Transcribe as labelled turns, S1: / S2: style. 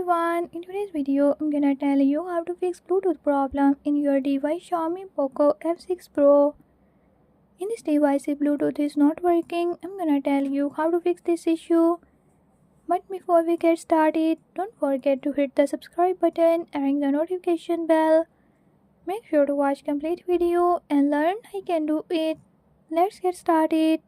S1: everyone, in today's video I'm gonna tell you how to fix Bluetooth problem in your device Xiaomi Poco F6 Pro. In this device if Bluetooth is not working, I'm gonna tell you how to fix this issue. But before we get started, don't forget to hit the subscribe button and ring the notification bell. Make sure to watch complete video and learn I can do it. Let's get started.